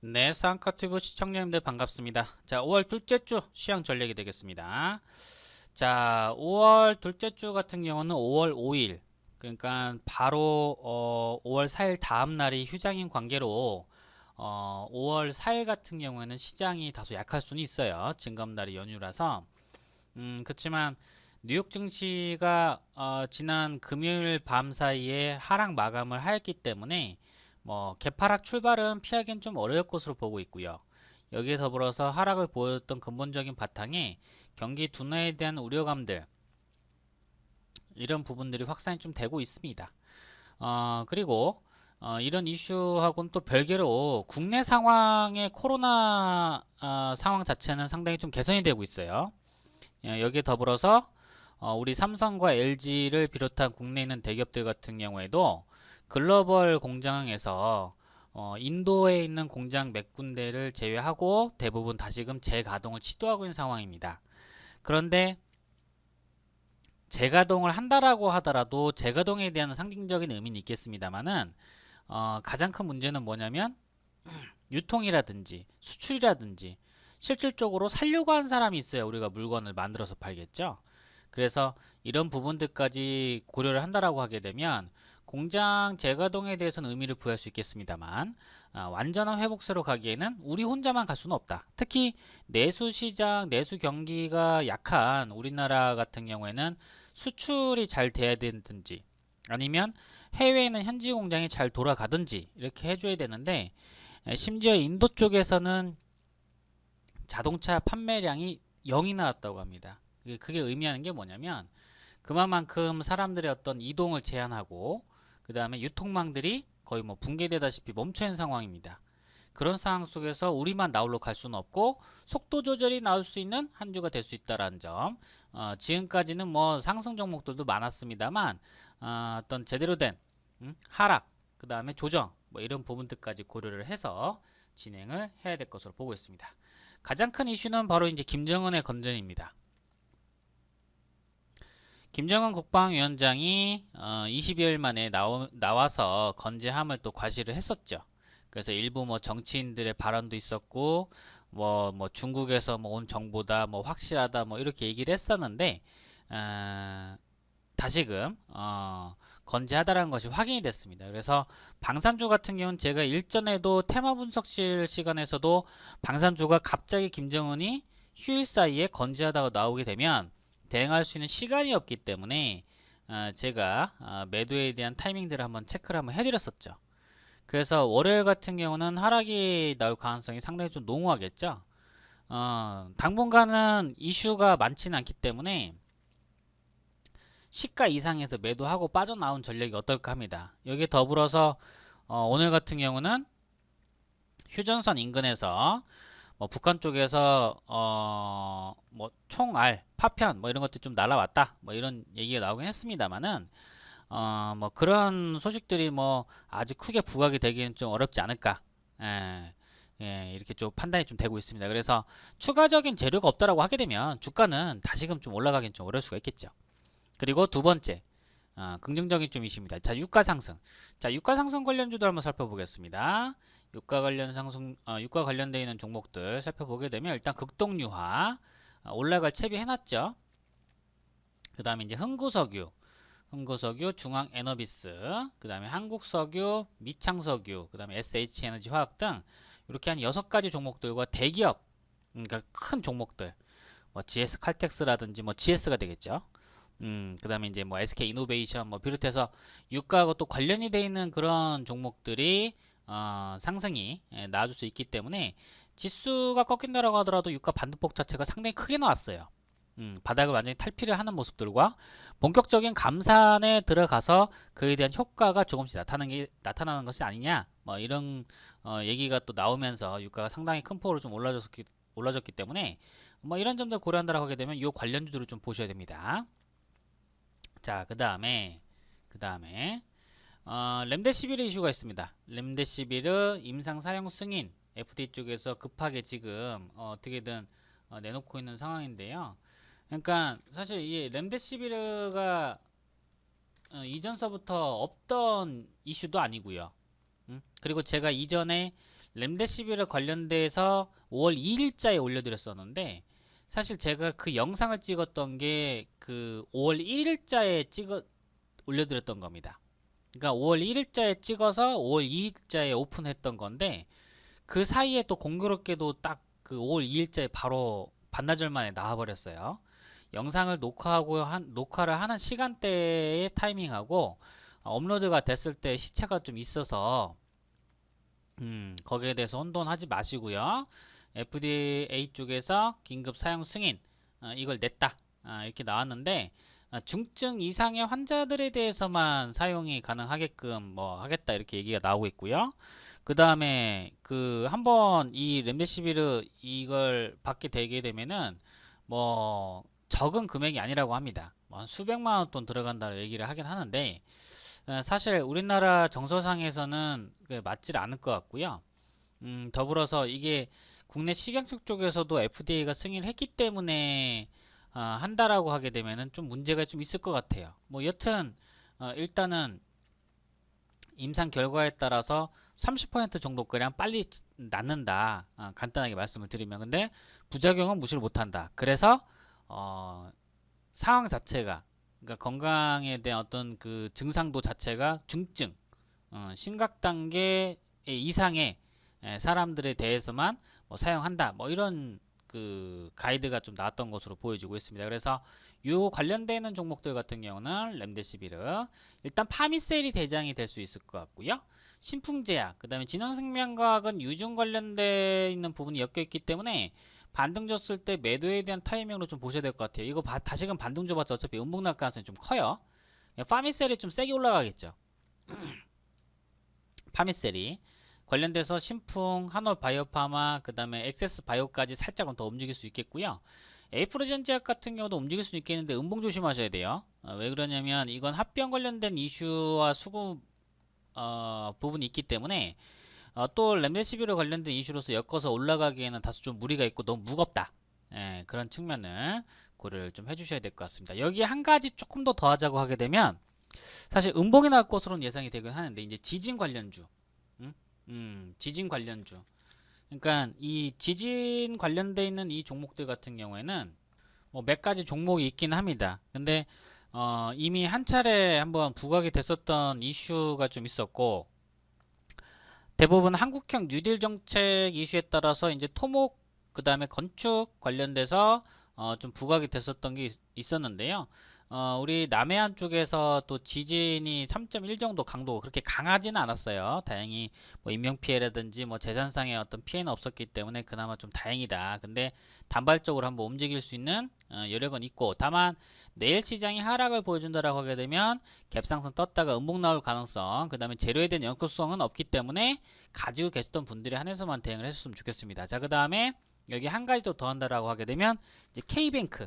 네, 쌍카튜브 시청자님들 반갑습니다. 자, 5월 둘째 주 시황 전략이 되겠습니다. 자, 5월 둘째 주 같은 경우는 5월 5일, 그러니까 바로 5월 4일 다음 날이 휴장인 관계로 5월 4일 같은 경우에는 시장이 다소 약할 수는 있어요. 증검날이 연휴라서. 그렇지만 뉴욕 증시가 지난 금요일 밤 사이에 하락 마감을 하였기 때문에 뭐 개파락 출발은 피하기는 좀 어려울 것으로 보고 있고요. 여기에 더불어서 하락을 보였던 근본적인 바탕에 경기 둔화에 대한 우려감들, 이런 부분들이 확산이 좀 되고 있습니다. 그리고 이런 이슈하고는 또 별개로 국내 상황의 코로나 상황 자체는 상당히 좀 개선이 되고 있어요. 여기에 더불어서 우리 삼성과 LG를 비롯한 국내에 있는 대기업들 같은 경우에도 글로벌 공장에서 인도에 있는 공장 몇 군데를 제외하고 대부분 다시금 재가동을 시도하고 있는 상황입니다. 그런데 재가동을 한다라고 하더라도 재가동에 대한 상징적인 의미는 있겠습니다만은 가장 큰 문제는 뭐냐면 유통이라든지 수출이라든지 실질적으로 살려고 한 사람이 있어야 우리가 물건을 만들어서 팔겠죠. 그래서 이런 부분들까지 고려를 한다라고 하게 되면 공장 재가동에 대해서는 의미를 부여할 수 있겠습니다만 완전한 회복세로 가기에는 우리 혼자만 갈 수는 없다. 특히 내수 시장, 내수 경기가 약한 우리나라 같은 경우에는 수출이 잘 돼야 되든지 아니면 해외에 있는 현지 공장이 잘 돌아가든지 이렇게 해줘야 되는데 심지어 인도 쪽에서는 자동차 판매량이 0이 나왔다고 합니다. 그게 의미하는 게 뭐냐면 그만큼 사람들의 어떤 이동을 제한하고 그 다음에 유통망들이 거의 뭐 붕괴되다시피 멈춰있는 상황입니다. 그런 상황 속에서 우리만 나홀로 갈 수는 없고 속도 조절이 나올 수 있는 한 주가 될 수 있다는 점. 지금까지는 뭐 상승 종목들도 많았습니다만 어떤 제대로 된 하락, 그 다음에 조정 뭐 이런 부분들까지 고려를 해서 진행을 해야 될 것으로 보고 있습니다. 가장 큰 이슈는 바로 이제 김정은의 건전입니다. 김정은 국방위원장이 22일 만에 나와서 건재함을 또 과시를 했었죠. 그래서 일부 뭐 정치인들의 발언도 있었고 뭐 중국에서 뭐 온 정보다 뭐 확실하다 뭐 이렇게 얘기를 했었는데 다시금 건재하다라는 것이 확인이 됐습니다. 그래서 방산주 같은 경우는 제가 일전에도 테마 분석실 시간에서도 방산주가 갑자기 김정은이 휴일 사이에 건재하다고 나오게 되면 대응할 수 있는 시간이 없기 때문에 제가 매도에 대한 타이밍들을 한번 체크를 한번 해드렸었죠. 그래서 월요일 같은 경우는 하락이 나올 가능성이 상당히 좀 농후하겠죠. 당분간은 이슈가 많지는 않기 때문에 시가 이상에서 매도하고 빠져나온 전략이 어떨까 합니다. 여기에 더불어서 오늘 같은 경우는 휴전선 인근에서 뭐 북한 쪽에서 뭐 총알, 파편 뭐 이런 것들 좀 날아왔다 뭐 이런 얘기가 나오긴 했습니다만은 뭐 그런 소식들이 뭐 아주 크게 부각이 되기는 좀 어렵지 않을까. 이렇게 좀 판단이 좀 되고 있습니다. 그래서 추가적인 재료가 없다라고 하게 되면 주가는 다시금 좀 올라가긴 좀 어려울 수가 있겠죠. 그리고 두 번째, 긍정적인 좀 이슈입니다. 자, 유가 상승. 자, 유가 상승 관련주들 한번 살펴보겠습니다. 유가 관련 상승, 유가 관련되어 있는 종목들 살펴보게 되면 일단 극동유화 올라갈 채비 해놨죠. 그 다음에 이제 흥구석유, 중앙에너비스, 그 다음에 한국석유, 미창석유, 그 다음에 SH에너지화학 등 이렇게 한 6가지 종목들과 대기업, 그러니까 큰 종목들, 뭐 GS 칼텍스라든지 뭐 GS가 되겠죠. 그 다음에 이제 뭐 SK 이노베이션 뭐 비롯해서 유가하고 또 관련이 돼 있는 그런 종목들이 상승이 나와줄 수 있기 때문에 지수가 꺾인다라고 하더라도 유가 반등폭 자체가 상당히 크게 나왔어요. 바닥을 완전히 탈피를 하는 모습들과 본격적인 감산에 들어가서 그에 대한 효과가 조금씩 나타나는 것이 아니냐 뭐 이런 얘기가 또 나오면서 유가가 상당히 큰 폭으로 좀 올라졌기 때문에 뭐 이런 점들 고려한다라고 하게 되면 이 관련주들을 좀 보셔야 됩니다. 자, 그 다음에 렘데시비르 이슈가 있습니다. 렘데시비르 임상 사용 승인 FDA 쪽에서 급하게 지금 어떻게든 내놓고 있는 상황인데요. 그러니까 사실 이 렘데시비르가 이전서부터 없던 이슈도 아니고요. 그리고 제가 이전에 렘데시비르 관련돼서 5월 2일자에 올려드렸었는데 사실 제가 그 영상을 찍었던 게 그 5월 1일자에 올려드렸던 겁니다. 그러니까 5월 1일자에 찍어서 5월 2일자에 오픈했던 건데 그 사이에 또 공교롭게도 딱 그 5월 2일자에 바로 반나절 만에 나와버렸어요. 영상을 녹화를 하는 시간대의 타이밍하고 업로드가 됐을 때 시차가 좀 있어서 거기에 대해서 혼돈하지 마시고요. FDA 쪽에서 긴급 사용 승인 이걸 냈다 이렇게 나왔는데 중증 이상의 환자들에 대해서만 사용이 가능하게끔 뭐 하겠다 이렇게 얘기가 나오고 있고요. 그 다음에 그 한번 이 렘데시비르 이걸 받게 되게 되면은 뭐 적은 금액이 아니라고 합니다. 뭐 수백만 원 돈 들어간다고 얘기를 하긴 하는데 사실 우리나라 정서상에서는 맞질 않을 것 같고요. 더불어서 이게 국내 식약처 쪽에서도 FDA가 승인을 했기 때문에 한다라고 하게 되면은 좀 문제가 좀 있을 것 같아요. 뭐 여튼 일단은 임상 결과에 따라서 30% 정도 그냥 빨리 낫는다. 간단하게 말씀을 드리면 근데 부작용은 무시를 못한다. 그래서 상황 자체가 그러니까 건강에 대한 어떤 그 증상도 자체가 중증, 심각 단계 이상의 사람들에 대해서만 뭐 사용한다. 뭐 이런 그 가이드가 좀 나왔던 것으로 보여지고 있습니다. 그래서 요 관련되는 종목들 같은 경우는 렘데시비르 일단 파미셀이 대장이 될 수 있을 것 같고요. 신풍제약, 그 다음에 진원생명과학은 유증 관련돼 있는 부분이 엮여 있기 때문에 반등 줬을 때 매도에 대한 타이밍으로 좀 보셔야 될 것 같아요. 이거 다시금 반등 줘봤자 어차피 음봉 날 가능성이 좀 커요. 파미셀이 좀 세게 올라가겠죠. 파미셀이 관련돼서 신풍, 한올바이오파마, 그 다음에 엑세스바이오까지 살짝은 더 움직일 수 있겠고요. 에이프로젠제약 같은 경우도 움직일 수 있겠는데 음봉 조심하셔야 돼요. 왜 그러냐면 이건 합병 관련된 이슈와 수급 부분이 있기 때문에 또 렘데시비르 관련된 이슈로서 엮어서 올라가기에는 다소 좀 무리가 있고 너무 무겁다. 그런 측면을 고려를 좀 해주셔야 될 것 같습니다. 여기에 한 가지 조금 더 더하자고 하게 되면 사실 음봉이 나올 것으로는 예상이 되긴 하는데 이제 지진 관련주, 지진 관련주. 그러니까 이 지진 관련돼 있는 이 종목들 같은 경우에는 뭐 몇 가지 종목이 있긴 합니다. 근데 이미 한 차례 한번 부각이 됐었던 이슈가 좀 있었고 대부분 한국형 뉴딜 정책 이슈에 따라서 이제 토목 그 다음에 건축 관련돼서 좀 부각이 됐었던 게 있었는데요. 우리 남해안 쪽에서 또 지진이 3.1 정도 강도 그렇게 강하지는 않았어요. 다행히 뭐 인명피해라든지 뭐 재산상의 어떤 피해는 없었기 때문에 그나마 좀 다행이다. 근데 단발적으로 한번 움직일 수 있는 여력은 있고 다만 내일 시장이 하락을 보여준다라고 하게 되면 갭상승 떴다가 음봉 나올 가능성 그 다음에 재료에 대한 연구성은 없기 때문에 가지고 계셨던 분들이 한해서만 대응을 했으면 좋겠습니다. 자, 그 다음에 여기 한 가지 더 한다라고 하게 되면 이제 K뱅크,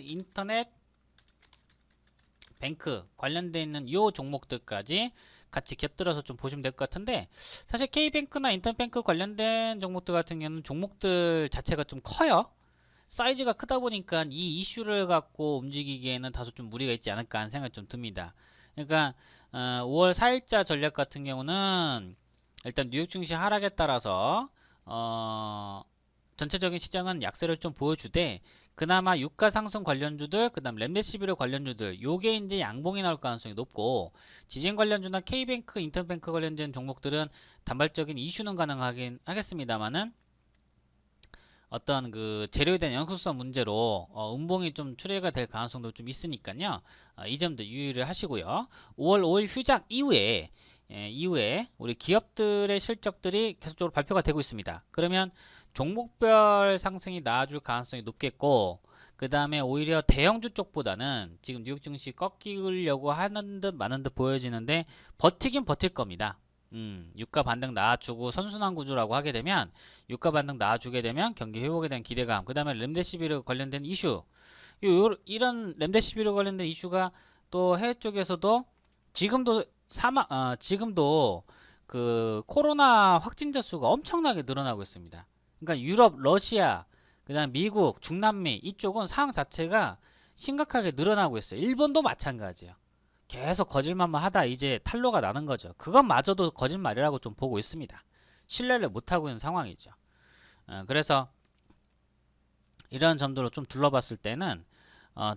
인터넷 뱅크 관련되어 있는 요 종목들까지 같이 곁들여서 좀 보시면 될 것 같은데 사실 K뱅크나 인터넷뱅크 관련된 종목들 같은 경우는 종목들 자체가 좀 커요. 사이즈가 크다 보니까 이 이슈를 갖고 움직이기에는 다소 좀 무리가 있지 않을까 하는 생각이 좀 듭니다. 그러니까 5월 4일자 전략 같은 경우는 일단 뉴욕 증시 하락에 따라서 전체적인 시장은 약세를 좀 보여주되 그나마 유가 상승 관련주들 그다음 렘데시비르 관련주들 요게 이제 양봉이 나올 가능성이 높고 지진 관련주나 K뱅크, 인터뱅크 관련된 종목들은 단발적인 이슈는 가능하긴 하겠습니다만은 어떤 그 재료에 대한 연속성 문제로 음봉이 좀 출회가 될 가능성도 좀 있으니까요. 이 점도 유의를 하시고요. 5월 5일 휴작 이후에 우리 기업들의 실적들이 계속적으로 발표가 되고 있습니다. 그러면 종목별 상승이 나와줄 가능성이 높겠고 그 다음에 오히려 대형주 쪽보다는 지금 뉴욕 증시 꺾이려고 하는 듯 마는 듯 보여지는데 버티긴 버틸 겁니다. 유가 반등 나와주고 선순환 구조라고 하게 되면 유가 반등 나와주게 되면 경기 회복에 대한 기대감 그 다음에 렘데시비르 관련된 이슈 이런 렘데시비르 관련된 이슈가 또 해외 쪽에서도 지금도 그 코로나 확진자 수가 엄청나게 늘어나고 있습니다. 그러니까 유럽, 러시아, 그다음 미국, 중남미 이쪽은 상황 자체가 심각하게 늘어나고 있어요. 일본도 마찬가지예요. 계속 거짓말만 하다 이제 탄로가 나는 거죠. 그것마저도 거짓말이라고 좀 보고 있습니다. 신뢰를 못하고 있는 상황이죠. 그래서 이런 점들을 좀 둘러봤을 때는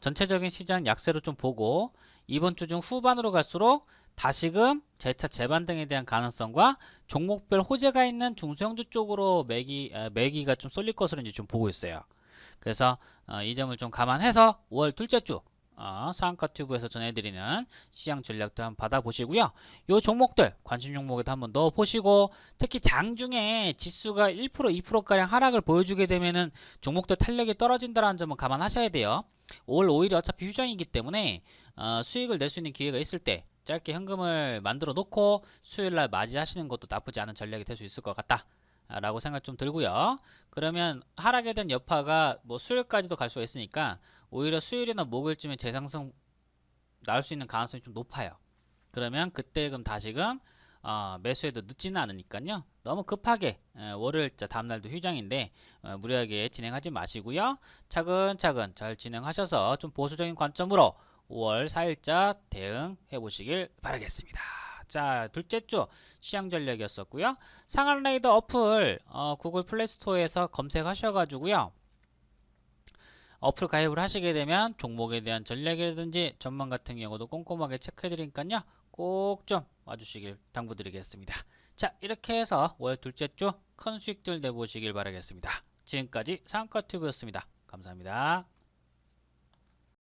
전체적인 시장 약세로 좀 보고 이번 주 중 후반으로 갈수록 다시금 재차 재반등에 대한 가능성과 종목별 호재가 있는 중소형주 쪽으로 매기가 좀 쏠릴 것으로 이제 좀 보고 있어요. 그래서 이 점을 좀 감안해서 5월 둘째 주 상한가 튜브에서 전해드리는 시장 전략도 한번 받아보시고요. 요 종목들 관심 종목에도 한번 넣어보시고 특히 장중에 지수가 1% 2%가량 하락을 보여주게 되면은 종목들 탄력이 떨어진다는 점은 감안하셔야 돼요. 5월 5일이 어차피 휴장이기 때문에 수익을 낼 수 있는 기회가 있을 때 짧게 현금을 만들어 놓고 수요일날 맞이하시는 것도 나쁘지 않은 전략이 될 수 있을 것 같다 라고 생각 좀 들고요. 그러면 하락에 대한 여파가 뭐 수요일까지도 갈 수가 있으니까 오히려 수요일이나 목요일쯤에 재상승 나올 수 있는 가능성이 좀 높아요. 그러면 그때 그럼 다시금 매수해도 늦지는 않으니까요. 너무 급하게 월요일자 다음날도 휴장인데 무리하게 진행하지 마시고요. 차근차근 잘 진행하셔서 좀 보수적인 관점으로 5월 4일자 대응해 보시길 바라겠습니다. 자, 둘째 주 시장 전략이었었고요. 상한 레이더 어플 구글 플레이스토어에서 검색하셔가지고요. 어플 가입을 하시게 되면 종목에 대한 전략이라든지 전망 같은 경우도 꼼꼼하게 체크해드리니까요. 꼭 좀 와주시길 당부드리겠습니다. 자, 이렇게 해서 5월 둘째 주 큰 수익들 내보시길 바라겠습니다. 지금까지 상한가튜브였습니다. 감사합니다.